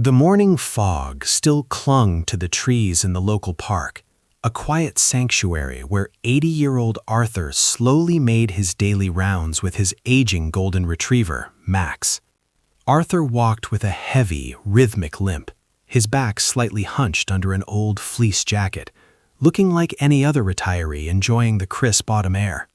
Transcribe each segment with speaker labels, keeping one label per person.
Speaker 1: The morning fog still clung to the trees in the local park, a quiet sanctuary where 80-year-old Arthur slowly made his daily rounds with his aging golden retriever, Max. Arthur walked with a heavy, rhythmic limp, his back slightly hunched under an old fleece jacket, looking like any other retiree enjoying the crisp autumn air.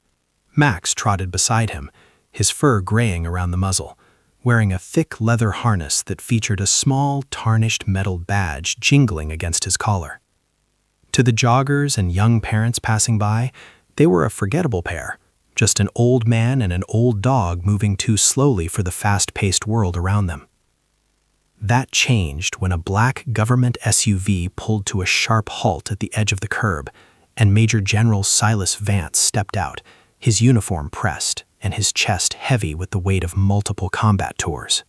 Speaker 1: Max trotted beside him, his fur graying around the muzzle, wearing a thick leather harness that featured a small, tarnished metal badge jingling against his collar. To the joggers and young parents passing by, they were a forgettable pair, just an old man and an old dog moving too slowly for the fast-paced world around them. That changed when a black government SUV pulled to a sharp halt at the edge of the curb, and Major General Silas Vance stepped out, his uniform pressed and his chest heavy with the weight of multiple combat tours.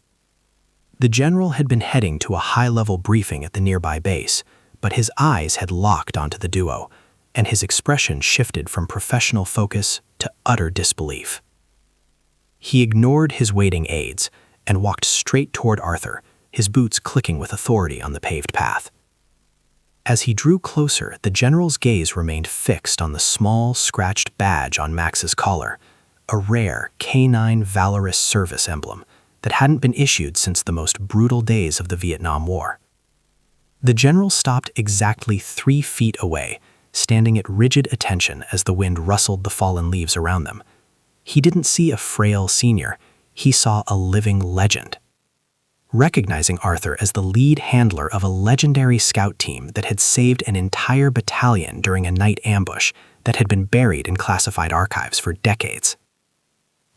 Speaker 1: The general had been heading to a high-level briefing at the nearby base, but his eyes had locked onto the duo, and his expression shifted from professional focus to utter disbelief. He ignored his waiting aides and walked straight toward Arthur, his boots clicking with authority on the paved path. As he drew closer, the general's gaze remained fixed on the small, scratched badge on Max's collar, a rare canine valorous service emblem that hadn't been issued since the most brutal days of the Vietnam War. The general stopped exactly 3 feet away, standing at rigid attention as the wind rustled the fallen leaves around them. He didn't see a frail senior, he saw a living legend. Recognizing Arthur as the lead handler of a legendary scout team that had saved an entire battalion during a night ambush that had been buried in classified archives for decades.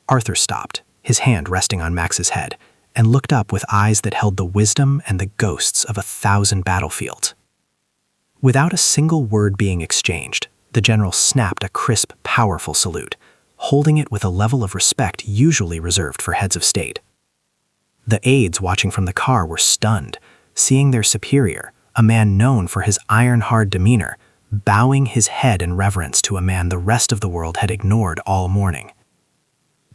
Speaker 1: Arthur stopped, his hand resting on Max's head, and looked up with eyes that held the wisdom and the ghosts of 1,000 battlefields. Without a single word being exchanged, the general snapped a crisp, powerful salute, holding it with a level of respect usually reserved for heads of state. The aides watching from the car were stunned, seeing their superior, a man known for his iron-hard demeanor, bowing his head in reverence to a man the rest of the world had ignored all morning.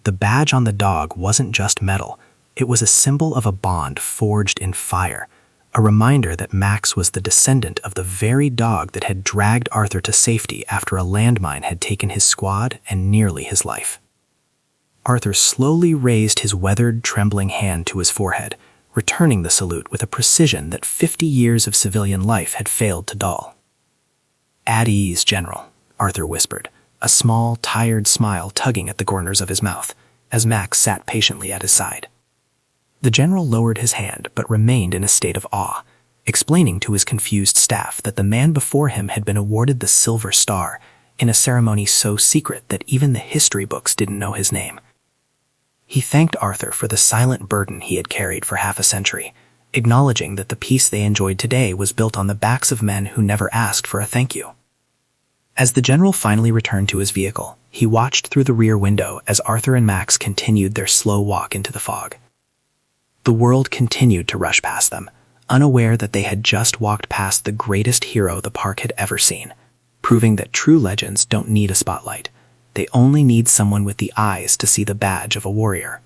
Speaker 1: The badge on the dog wasn't just metal, it was a symbol of a bond forged in fire, a reminder that Max was the descendant of the very dog that had dragged Arthur to safety after a landmine had taken his squad and nearly his life. Arthur slowly raised his weathered, trembling hand to his forehead, returning the salute with a precision that 50 years of civilian life had failed to dull. "At ease, General," Arthur whispered, a small, tired smile tugging at the corners of his mouth, as Max sat patiently at his side. The general lowered his hand but remained in a state of awe, explaining to his confused staff that the man before him had been awarded the Silver Star in a ceremony so secret that even the history books didn't know his name. He thanked Arthur for the silent burden he had carried for half a century, acknowledging that the peace they enjoyed today was built on the backs of men who never asked for a thank you. As the general finally returned to his vehicle, he watched through the rear window as Arthur and Max continued their slow walk into the fog. The world continued to rush past them, unaware that they had just walked past the greatest hero the park had ever seen, proving that true legends don't need a spotlight. They only need someone with the eyes to see the badge of a warrior.